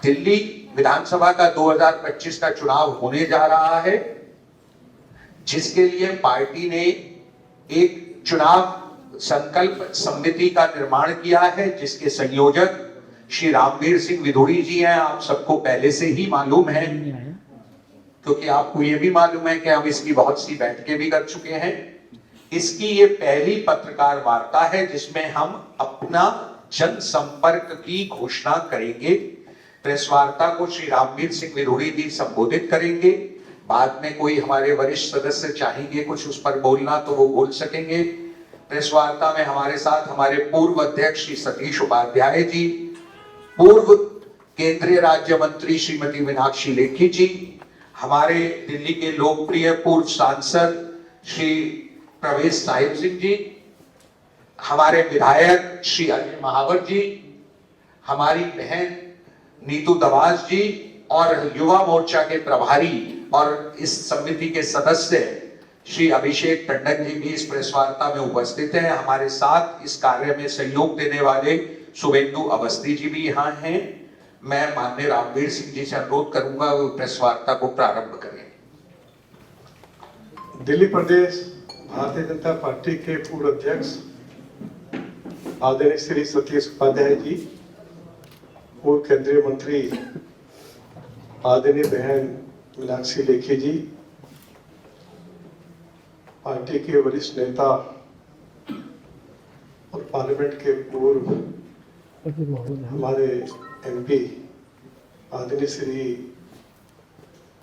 दिल्ली विधानसभा का 2025 का चुनाव होने जा रहा है, जिसके लिए पार्टी ने एक चुनाव संकल्प समिति का निर्माण किया है, जिसके संयोजक श्री रामवीर सिंह विधुड़ी जी हैं। आप सबको पहले से ही मालूम है, क्योंकि आपको ये भी मालूम है कि हम इसकी बहुत सी बैठकें भी कर चुके हैं। इसकी ये पहली पत्रकार वार्ता है जिसमें हम अपना जनसंपर्क की घोषणा करेंगे। प्रेस वार्ता को श्री रामवीर सिंह विधुड़ी जी संबोधित करेंगे। बाद में कोई हमारे वरिष्ठ सदस्य चाहेंगे कुछ उस पर बोलना तो वो बोल सकेंगे। प्रेस वार्ता में हमारे साथ हमारे पूर्व अध्यक्ष श्री सतीश उपाध्याय जी, पूर्व केंद्रीय राज्य मंत्री श्रीमती मीनाक्षी लेखी जी, हमारे दिल्ली के लोकप्रिय पूर्व सांसद श्री प्रवेश साहिब सिंह जी, हमारे विधायक श्री अजय महावर जी, हमारी बहन नीतू दवास जी और युवा मोर्चा के प्रभारी और इस समिति के सदस्य श्री अभिषेक टंडन जी भी इस प्रेस वार्ता में उपस्थित हैं। हमारे साथ इस कार्य में सहयोग देने वाले शुभेंदु अवस्थी जी भी यहाँ हैं। मैं माननीय रामवीर सिंह जी से अनुरोध करूंगा वो प्रेस वार्ता को प्रारंभ करें। दिल्ली प्रदेश भारतीय जनता पार्टी के पूर्व अध्यक्ष आदरणीय श्री सतीश उपाध्याय जी, पूर्व केंद्रीय मंत्री आदरणीय बहन मीनाक्षी लेखी जी, पार्टी के वरिष्ठ नेता और पार्लियामेंट के पूर्व हमारे एमपी आदरणीय श्री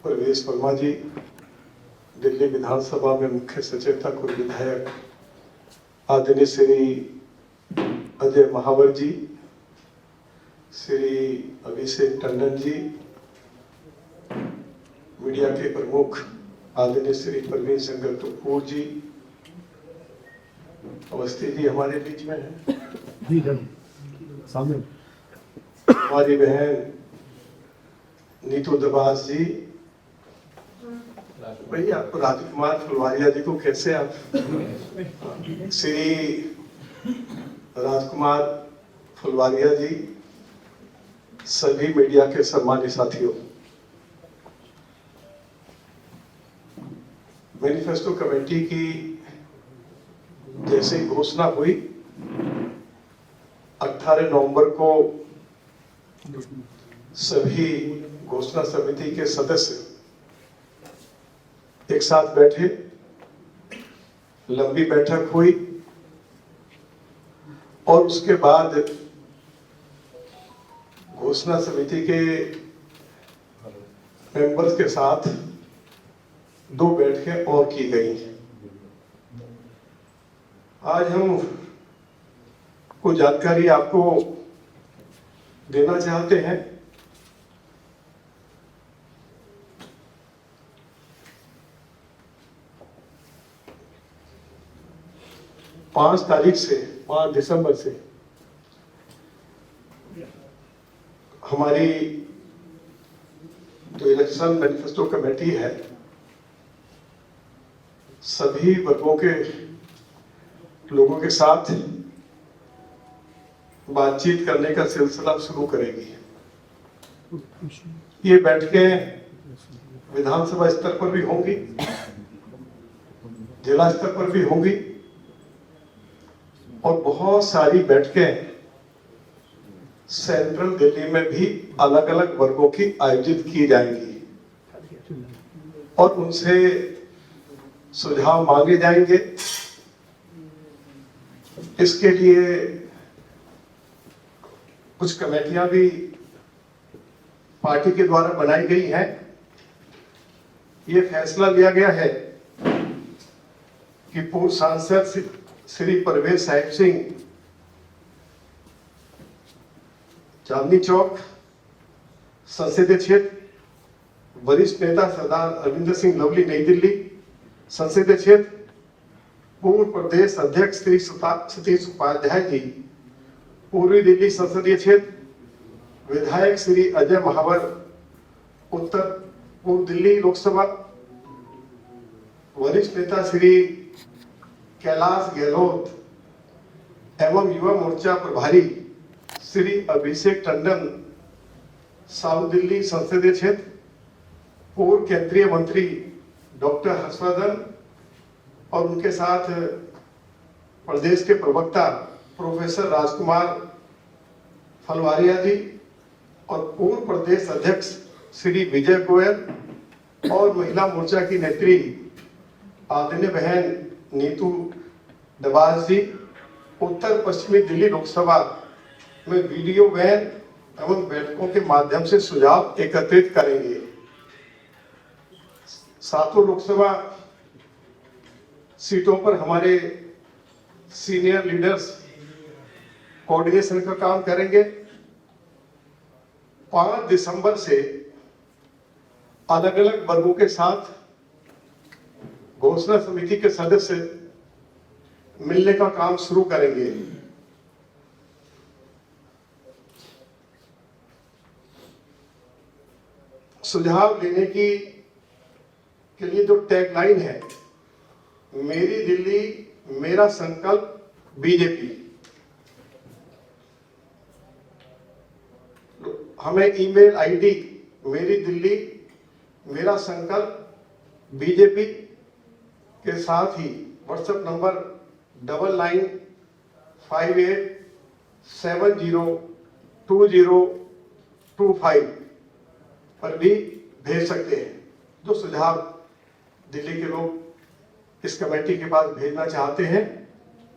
प्रवेश वर्मा जी, दिल्ली विधानसभा में मुख्य सचेतक और विधायक आदरणीय श्री अजय महावर जी, श्री अभिषेक टंडन जी, मीडिया के प्रमुख आदरणीय श्री प्रवीण शंकर कपूर जी, अवस्थी जी हमारे बीच में है, हमारी बहन नीतू दबास जी, भैया आपको राजकुमार फुलवारिया जी को कैसे आप श्री राजकुमार फुलवारिया जी, सभी मीडिया के सम्मानित साथियों, मैनिफेस्टो कमेटी की जैसे ही घोषणा हुई 18 नवंबर को सभी घोषणा समिति के सदस्य एक साथ बैठे, लंबी बैठक हुई और उसके बाद घोषणा समिति के मेंबर्स के साथ 2 बैठकें और की गई। आज हम कुछ जानकारी आपको देना चाहते हैं। 5 तारीख से 5 दिसंबर से हमारी जो इलेक्शन मैनिफेस्टो कमेटी है, सभी वर्गों के लोगों के साथ बातचीत करने का सिलसिला शुरू करेगी। ये बैठकें विधानसभा स्तर पर भी होंगी, जिला स्तर पर भी होंगी और बहुत सारी बैठकें सेंट्रल दिल्ली में भी अलग अलग वर्गों की आयोजित की जाएंगी और उनसे सुझाव मांगे जाएंगे। इसके लिए कुछ कमेटियां भी पार्टी के द्वारा बनाई गई हैं। ये फैसला लिया गया है कि पूर्व सांसद श्री प्रवेश साहिब सिंह चांदनी चौक संसदीय क्षेत्र, वरिष्ठ नेता सरदार अरविंदर सिंह लवली नई दिल्ली संसदीय क्षेत्र, पूर्व प्रदेश अध्यक्ष श्री सतीश उपाध्याय जी पूर्वी दिल्ली संसदीय क्षेत्र, विधायक श्री अजय महावर उत्तर पूर्व दिल्ली लोकसभा, वरिष्ठ नेता श्री कैलाश गहलोत एवं युवा मोर्चा प्रभारी श्री अभिषेक टंडन साउथ दिल्ली संसदीय क्षेत्र पूर्व केंद्रीय मंत्री डॉक्टर हर्षवर्धन और उनके साथ प्रदेश के प्रवक्ता प्रोफेसर राजकुमार फलवारिया जी और पूर्व प्रदेश अध्यक्ष श्री विजय गोयल और महिला मोर्चा की नेत्री आदरणीय बहन नीतू दबाज जी उत्तर पश्चिमी दिल्ली लोकसभा में वीडियो वैन एवं बैठकों के माध्यम से सुझाव एकत्रित करेंगे। सातों लोकसभा सीटों पर हमारे सीनियर लीडर्स कोऑर्डिनेशन का काम करेंगे। 5 दिसंबर से अलग अलग वर्गों के साथ घोषणा समिति के सदस्य मिलने का काम शुरू करेंगे। सुझाव लेने के लिए जो टैगलाइन है, मेरी दिल्ली मेरा संकल्प बीजेपी, हमें ईमेल आईडी मेरी दिल्ली मेरा संकल्प बीजेपी के साथ ही व्हाट्सएप नंबर 9958702025 पर भी भेज सकते हैं। जो सुझाव दिल्ली के लोग इस कमेटी के पास भेजना चाहते हैं,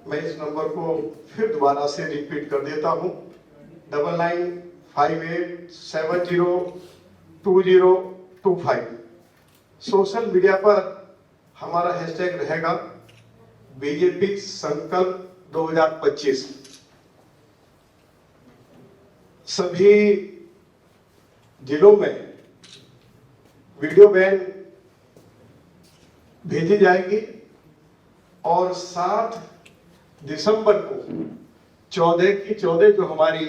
मैं इस नंबर को फिर दोबारा से रिपीट कर देता हूं, 9958702025। सोशल मीडिया पर हमारा हैशटैग रहेगा बीजेपी संकल्प 2025। सभी जिलों में वीडियो वैन भेजी जाएगी और 7 दिसंबर को 14 की 14 जो हमारी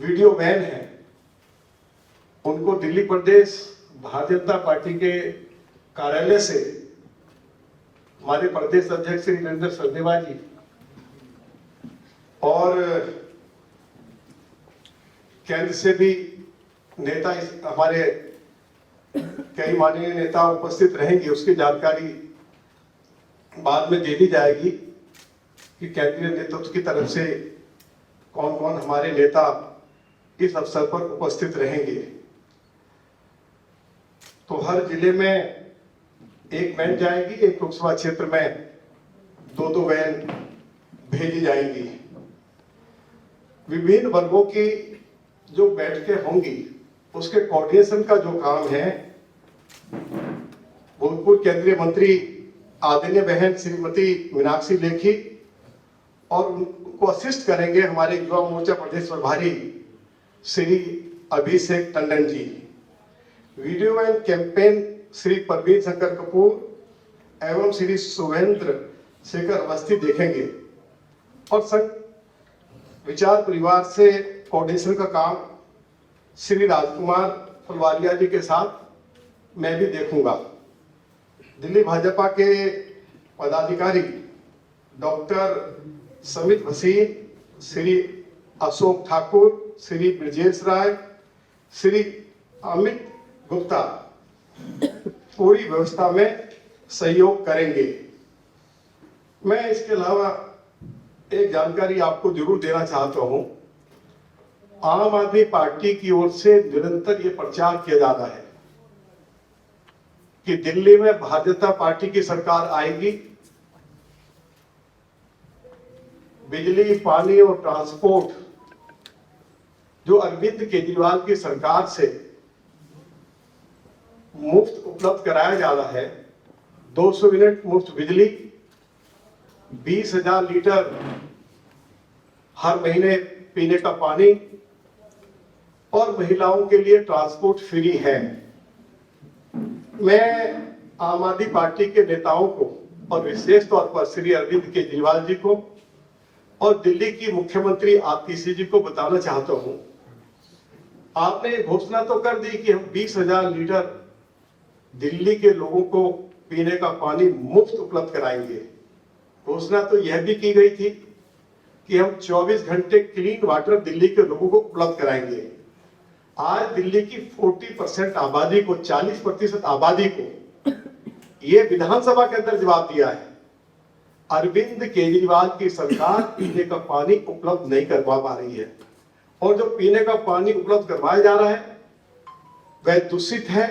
वीडियो वैन है उनको दिल्ली प्रदेश भारतीय जनता पार्टी के कार्यालय से हमारे प्रदेश अध्यक्ष श्री नरेंद्र सरदेवा जी और केंद्र से भी नेता हमारे कई माननीय नेता उपस्थित रहेंगे। उसकी जानकारी बाद में दे दी जाएगी कि केंद्रीय नेतृत्व की तरफ से कौन कौन हमारे नेता इस अवसर पर उपस्थित रहेंगे। तो हर जिले में एक वैन जाएगी, एक लोकसभा क्षेत्र में 2-2 वैन भेजी जाएंगी। विभिन्न वर्गों की जो बैठकें होंगी उसके कोऑर्डिनेशन का जो काम है भूतपूर्व केंद्रीय मंत्री आदरणीय बहन श्रीमती मीनाक्षी लेखी और उनको असिस्ट करेंगे हमारे युवा मोर्चा प्रदेश प्रभारी Shri Abhishek Tandon ji. Video and campaign Shri Parveen Shankar Kapoor एवं श्री सुवेंद्र शेखर अवस्थी देखेंगे और संघ विचार परिवार से कोऑर्डिनेशन का काम श्री राजकुमार फलवारिया जी के साथ मैं भी देखूंगा। दिल्ली भाजपा के पदाधिकारी डॉक्टर समित भसीन, श्री अशोक ठाकुर, श्री ब्रजेश राय, श्री अमित गुप्ता पूरी व्यवस्था में सहयोग करेंगे। मैं इसके अलावा एक जानकारी आपको जरूर देना चाहता हूं। आम आदमी पार्टी की ओर से निरंतर ये प्रचार किया जा रहा है कि दिल्ली में भारतीय जनता पार्टी की सरकार आएगी, बिजली, पानी और ट्रांसपोर्ट जो अरविंद केजरीवाल की सरकार से मुफ्त उपलब्ध कराया जा रहा है। 200 यूनिट मुफ्त बिजली, 20,000 लीटर हर महीने पीने का पानी और महिलाओं के लिए ट्रांसपोर्ट फ्री है। मैं आम आदमी पार्टी के नेताओं को और विशेष तौर पर श्री अरविंद केजरीवाल जी को और दिल्ली की मुख्यमंत्री आतिशी जी को बताना चाहता हूं, आपने घोषणा तो कर दी कि हम 20,000 लीटर दिल्ली के लोगों को पीने का पानी मुफ्त उपलब्ध कराएंगे। घोषणा तो यह भी की गई थी कि हम 24 घंटे क्लीन वाटर दिल्ली के लोगों को उपलब्ध कराएंगे। आज दिल्ली की 40% आबादी को, 40% आबादी को ये विधानसभा के अंदर जवाब दिया है, अरविंद केजरीवाल की सरकार पीने का पानी उपलब्ध नहीं करवा पा रही है। और जो पीने का पानी उपलब्ध करवाया जा रहा है वह दूषित है।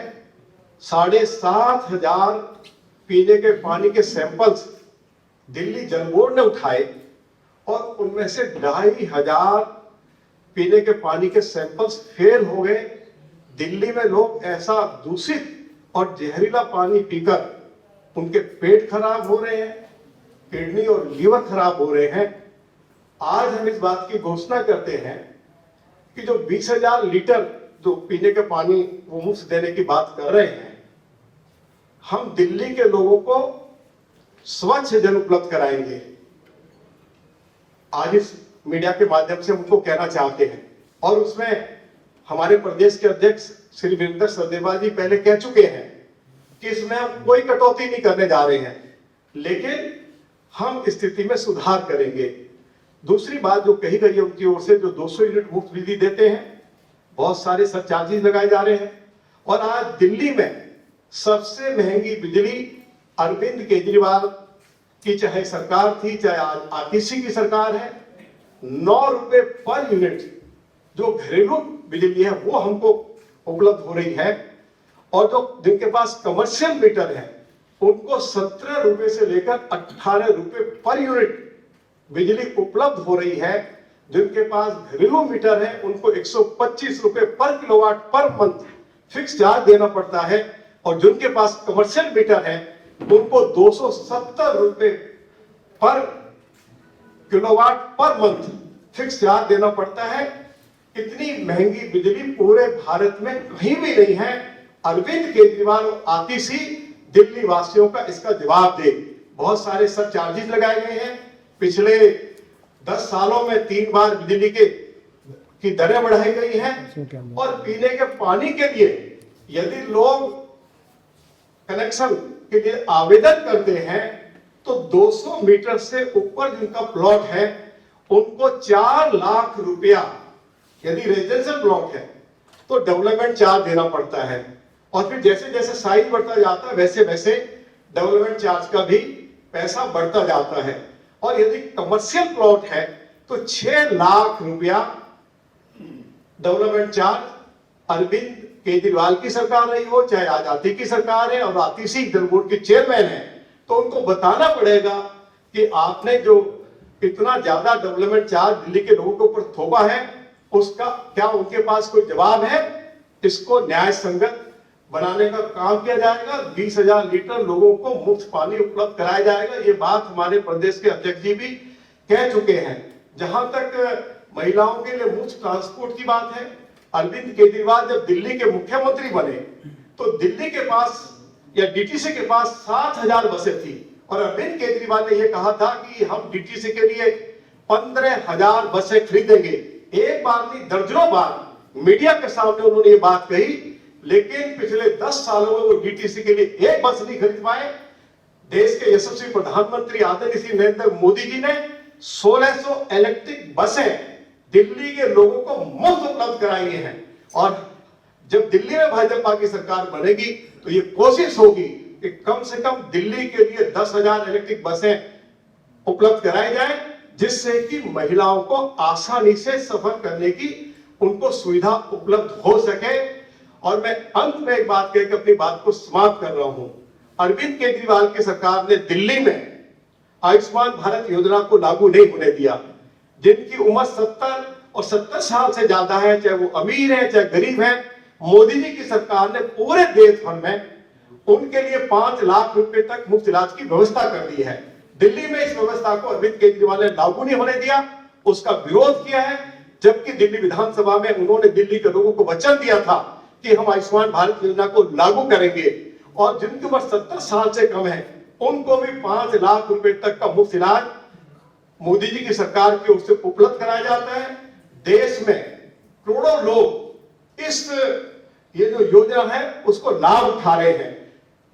7,500 पीने के पानी के सैंपल्स दिल्ली जल बोर्ड ने उठाए और उनमें से 2,500 पीने के पानी के सैंपल्स फेल हो गए। दिल्ली में लोग ऐसा दूषित और जहरीला पानी पीकर उनके पेट खराब हो रहे हैं, किडनी और लीवर खराब हो रहे हैं। आज हम इस बात की घोषणा करते हैं कि जो 20,000 लीटर जो पीने के पानी वो मुफ्त देने की बात कर रहे हैं, हम दिल्ली के लोगों को स्वच्छ जल उपलब्ध कराएंगे। आज इस मीडिया के माध्यम से उनको कहना चाहते हैं, और उसमें हमारे प्रदेश के अध्यक्ष श्री वीरेंद्र सचदेवा जी पहले कह चुके हैं कि इसमें हम कोई कटौती नहीं करने जा रहे हैं, लेकिन हम स्थिति में सुधार करेंगे। दूसरी बात जो कही गई है उनकी ओर से, जो 200 यूनिट मुफ्त बिजली देते हैं, बहुत सारे सरचार्जेस लगाए जा रहे हैं। और आज दिल्ली में सबसे महंगी बिजली अरविंद केजरीवाल की चाहे सरकार थी, चाहे आज आरटीसी की सरकार है, 9 रुपए पर यूनिट जो घरेलू बिजली है वो हमको उपलब्ध हो रही है। और जो जिनके पास कमर्शियल मीटर है उनको 17 रुपए से लेकर 18 रुपए पर यूनिट बिजली उपलब्ध हो रही है। जिनके पास घरेलू मीटर है उनको 125 रुपए पर kilowatt per month fix charge देना पड़ता है, और जिनके पास कमर्शियल मीटर है उनको 270 रुपए पर kilowatt per month fix charge देना पड़ता है। इतनी महंगी बिजली पूरे भारत में कहीं भी नहीं है। अरविंद केजरीवाल और आतिशी दिल्ली वासियों का इसका जवाब दे। बहुत सारे सब चार्जेस लगाए गए हैं। पिछले 10 सालों में 3 बार बिजली की दरें बढ़ाई गई हैं, और पीने के पानी के लिए यदि लोग कनेक्शन के लिए आवेदन करते हैं तो 200 मीटर से ऊपर जिनका प्लॉट है उनको 4 लाख रुपया, यदि रेजिडेंशियल प्लॉट है तो डेवलपमेंट चार्ज देना पड़ता है। और फिर जैसे जैसे साइज बढ़ता जाता है वैसे वैसे डेवलपमेंट चार्ज का भी पैसा बढ़ता जाता है। और यदि कमर्शियल प्लॉट है तो 6 लाख रुपया डेवलपमेंट चार्ज। अरविंद केजरीवाल की सरकार रही हो, चाहे आजादी की सरकार है, और आतिशी जल बोर्ड के चेयरमैन है, तो उनको बताना पड़ेगा कि आपने जो इतना ज्यादा डेवलपमेंट चार्ज दिल्ली के लोगों के ऊपर थोपा है उसका क्या उनके पास कोई जवाब है। इसको न्याय संगत बनाने का काम किया जाएगा। 20,000 लीटर लोगों को मुफ्त पानी उपलब्ध कराया जाएगा। ये बात हमारे प्रदेश के अध्यक्ष जी भी कह चुके हैं। जहां तक महिलाओं के लिए मुफ्त ट्रांसपोर्ट की बात है, अरविंद केजरीवाल जब दिल्ली के मुख्यमंत्री बने तो दिल्ली के पास या डीटीसी के पास 7,000 बसें थी, और अरविंद केजरीवाल ने यह कहा था कि हम डीटीसी के लिए 15,000 बसें खरीदेंगे। एक बार नहीं, दर्जनों बार मीडिया के सामने उन्होंने ये बात कही, लेकिन पिछले 10 सालों में वो डीटीसी के लिए एक बस नहीं खरीद पाए। देश के यशस्वी प्रधानमंत्री आदरणीय श्री नरेंद्र मोदी जी ने 1600 इलेक्ट्रिक बसें दिल्ली के लोगों को मुफ्त उपलब्ध कराई हैं। और जब दिल्ली में भाजपा की सरकार बनेगी तो ये कोशिश होगी कि कम से कम दिल्ली के लिए 10,000 इलेक्ट्रिक बसें उपलब्ध कराई जाए, जिससे कि महिलाओं को आसानी से सफर करने की उनको सुविधा उपलब्ध हो सके। और मैं अंत में एक बात कहकर अपनी बात को समाप्त कर रहा हूं। अरविंद केजरीवाल की सरकार ने दिल्ली में आयुष्मान भारत योजना को लागू नहीं होने दिया। जिनकी उम्र 70 और 70 साल से ज्यादा है, चाहे वो अमीर है चाहे गरीब है, मोदी जी की सरकार ने पूरे देश भर में उनके लिए 5 लाख रुपए तक मुफ्त इलाज की व्यवस्था कर दी है। दिल्ली में इस व्यवस्था को अरविंद केजरीवाल ने लागू नहीं होने दिया, उसका विरोध किया है। जबकि दिल्ली विधानसभा में उन्होंने दिल्ली के लोगों को वचन दिया था कि हम आयुष्मान भारत योजना को लागू करेंगे, और जिनकी उम्र 70 साल से कम है उनको भी 5 लाख रुपए तक का मुफ्त इलाज मोदी जी की सरकार की ओर से उपलब्ध कराया जाता है। देश में करोड़ों लोग इस ये जो योजना है उसको लाभ उठा रहे हैं।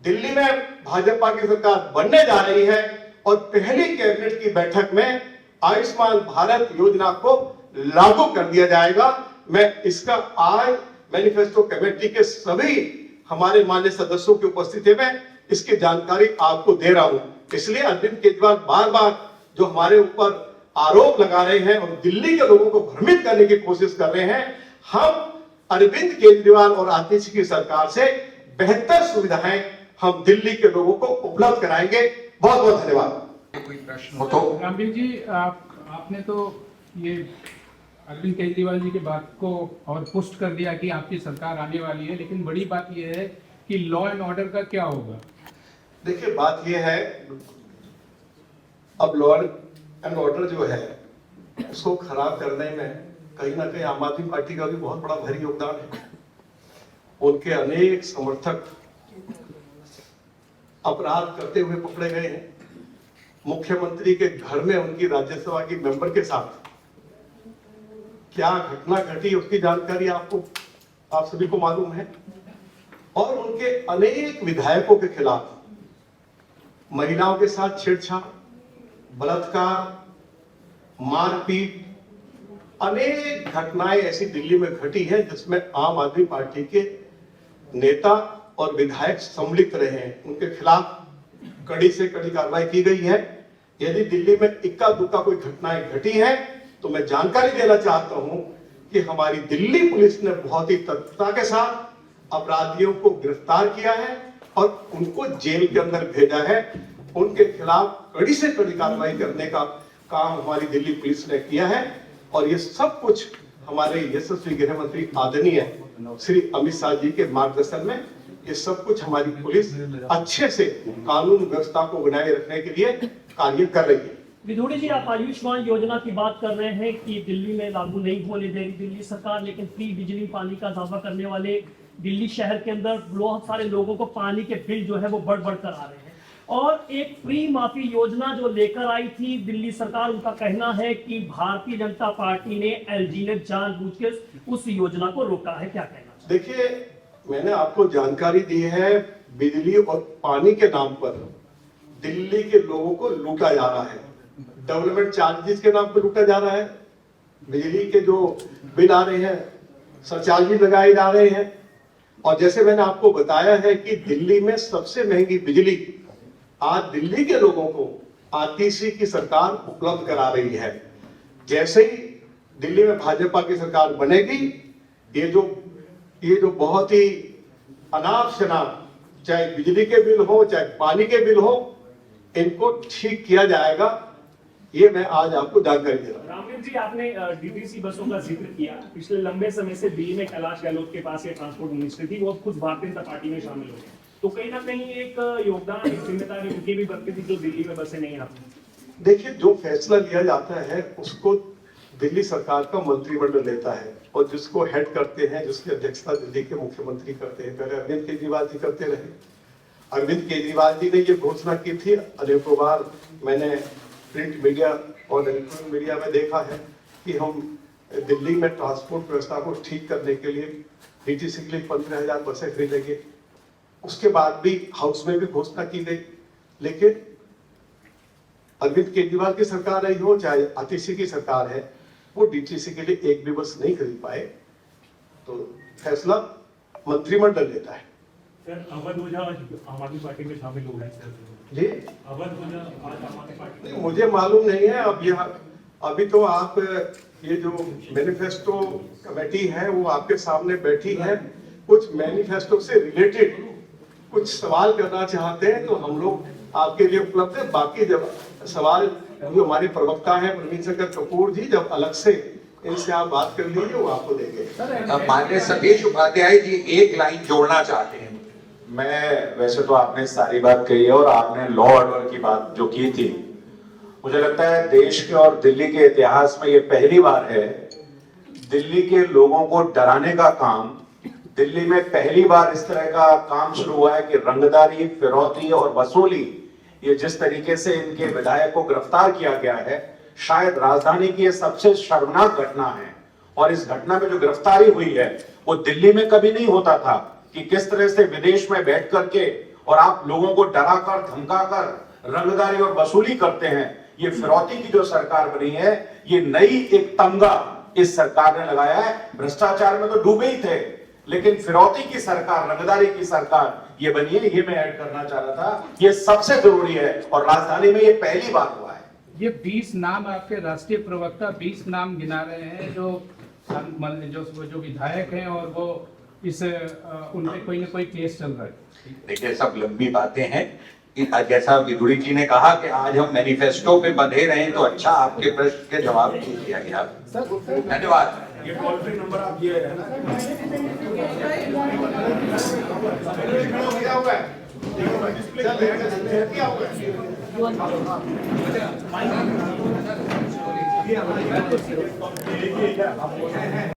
दिल्ली में भाजपा की सरकार बनने जा रही है, और पहली कैबिनेट की बैठक में आयुष्मान भारत योजना को लागू कर दिया जाएगा। मैं इसका आज मैनिफेस्टो कमेटी के सभी हमारे मान्य सदस्यों की उपस्थिति में इसकी जानकारी आपको दे रहा हूं। इसलिए अरविंद केजरीवाल बार बार जो हमारे ऊपर आरोप लगा रहे हैं और दिल्ली के लोगों को भ्रमित करने की कोशिश कर रहे हैं, हम अरविंद केजरीवाल और आतिशी की सरकार से बेहतर सुविधाएं हम दिल्ली के लोगों को उपलब्ध कराएंगे। बहुत बहुत धन्यवाद। कोई प्रश्न हो तो रामवीर जी, आपने तो ये अरविंद केजरीवाल जी की बात को और पुष्ट कर दिया कि आपकी सरकार आने वाली है, लेकिन बड़ी बात यह है कि लॉ एंड ऑर्डर का क्या होगा? देखिए, बात यह है, अब लॉ एंड ऑर्डर जो है उसको खराब करने में कहीं ना कहीं आम आदमी पार्टी का भी बहुत बड़ा भारी योगदान है। उनके अनेक समर्थक अपराध करते हुए पकड़े गए हैं। मुख्यमंत्री के घर में उनकी राज्यसभा की मेंबर के साथ क्या घटना घटी उसकी जानकारी आप सभी को मालूम है। और उनके अनेक विधायकों के खिलाफ महिलाओं के साथ छेड़छाड़, बलात्कार, मारपीट, अनेक घटनाएं ऐसी दिल्ली में घटी हैं जिसमें आम आदमी पार्टी के नेता और विधायक सम्मिलित रहे हैं। उनके खिलाफ कड़ी से कड़ी कार्रवाई की गई है। यदि दिल्ली में इक्का दुक्का कोई घटनाएं घटी हैं तो मैं जानकारी देना चाहता हूं कि हमारी दिल्ली पुलिस ने बहुत ही तत्परता के साथ अपराधियों को गिरफ्तार किया है और उनको जेल के अंदर भेजा है। उनके खिलाफ कड़ी से कड़ी कार्रवाई करने का काम हमारी दिल्ली पुलिस ने किया है और ये सब कुछ हमारे यशस्वी गृह मंत्री आदरणीय श्री अमित शाह जी के मार्गदर्शन में ये सब कुछ हमारी पुलिस अच्छे से कानून व्यवस्था को बनाए रखने के लिए कार्य कर रही है। विधोड़ी जी, आप आयुष्मान योजना की बात कर रहे हैं कि दिल्ली में लागू नहीं होने दे रही दिल्ली सरकार, लेकिन फ्री बिजली पानी का दावा करने वाले दिल्ली शहर के अंदर बहुत सारे लोगों को पानी के बिल जो है वो बढ़ कर आ रहे हैं। और एक फ्री माफी योजना जो लेकर आई थी दिल्ली सरकार, उनका कहना है कि भारतीय जनता पार्टी ने, एलजी ने जानबूझ के उस योजना को रोका है। क्या कहना? देखिए, मैंने आपको जानकारी दी है, बिजली और पानी के नाम पर दिल्ली के लोगों को लूटा जा रहा है। डेवलपमेंट चार्जेस के नाम पर लूटा जा रहा है। बिजली के जो बिल आ रहे हैं, सरचार्ज लगाए जा रहे हैं। और जैसे मैंने आपको बताया है कि दिल्ली में सबसे महंगी बिजली आज दिल्ली के लोगों को आतिशी की सरकार उपलब्ध करा रही है। जैसे ही दिल्ली में भाजपा की सरकार बनेगी, ये जो बहुत ही अनाप शनाप, चाहे बिजली के बिल हो चाहे पानी के बिल हो, इनको ठीक किया जाएगा। ये मैं आज आपको जानकारी दे रहा हूं। रामवीर जी, आपने डीटीसी बसों का जिक्र किया। पिछले लंबे समय से दिल्ली में कैलाश गहलोत के पास ये ट्रांसपोर्ट मिनिस्ट्री थी, वो खुद भारतीय जनता पार्टी में शामिल हो गए, तो कहीं ना कहीं एक योगदान, एक जिम्मेदारी उनकी भी बनती थी जो दिल्ली में बसें नहीं आती। देखिए, जो फैसला लिया जाता है उसको दिल्ली सरकार का मंत्रिमंडल लेता है और जिसको हेड करते हैं, जिसकी अध्यक्षता दिल्ली के मुख्यमंत्री करते हैं। पहले अरविंद केजरीवाल जी करते रहे। अरविंद केजरीवाल जी ने ये घोषणा की थी, अनेकों बार मैंने प्रिंट मीडिया और इलेक्ट्रॉनिक मीडिया में देखा है कि हम दिल्ली में ट्रांसपोर्ट व्यवस्था को ठीक करने के लिए डीटीसी के लिए 15,000 बसें खरीदेंगे। उसके बाद भी हाउस में भी घोषणा की गई, लेकिन अरविंद केजरीवाल की सरकार रही हो चाहे आतिशी की सरकार है, वो डीटीसी के लिए एक भी बस नहीं खरीद पाए। तो फैसला मंत्रिमंडल लेता है। सर, अवध ओझा आम आदमी पार्टी में शामिल हो गए जी, अवध ओझा आज आम आदमी पार्टी में। मुझे मालूम नहीं है। अब यह अभी तो आप ये जो मैनिफेस्टो कमेटी है वो आपके सामने बैठी है। कुछ मैनिफेस्टो से रिलेटेड कुछ सवाल करना चाहते हैं तो हम लोग आपके लिए उपलब्ध है। बाकी जब सवाल जो हमारे प्रवक्ता हैं प्रवीण शंकर कपूर जी, जब अलग से इनसे आप बात कर लीजिए, वो आपको देंगे। माननीय सतीश उपाध्याय जी एक लाइन जोड़ना चाहते हैं। मैं वैसे तो आपने सारी बात कही है और आपने लॉ ऑर्डर की बात जो की थी, मुझे लगता है देश के और दिल्ली के इतिहास में ये पहली बार है दिल्ली के लोगों को डराने का काम। दिल्ली में पहली बार इस तरह का काम शुरू हुआ है कि रंगदारी, फिरौती और वसूली, ये जिस तरीके से इनके विधायक को गिरफ्तार किया गया है, शायद राजधानी की ये सबसे शर्मनाक घटना है। और इस घटना में जो गिरफ्तारी हुई है वो दिल्ली में कभी नहीं होता था कि किस तरह से विदेश में बैठ करके और आप लोगों को डराकर धमकाकर रंगदारी और वसूली करते हैं। ये फिरौती की जो सरकार बनी है, ये नई एक तमगा इस सरकार ने लगाया है। भ्रष्टाचार में तो डूबे ही थे, लेकिन फिरौती की सरकार, रंगदारी की सरकार ये बनी है, ये मैं ऐड करना चाह रहा था। ये सबसे जरूरी है और राजधानी में ये पहली बार हुआ है। ये 20 नाम आपके राष्ट्रीय प्रवक्ता 20 नाम गिना रहे हैं जो विधायक हैं और वो इस उनपे कोई ना कोई केस चल रहा है। देखिए सब लंबी बातें हैं कि जैसा विदुरी जी ने कहा कि आज हम मैनिफेस्टो पे बंधे रहे तो अच्छा, आपके प्रश्न के जवाब नहीं दिया गया। धन्यवाद। ये टोल फ्री नंबर आप ये है ना, क्या हुआ है? क्या हुआ है?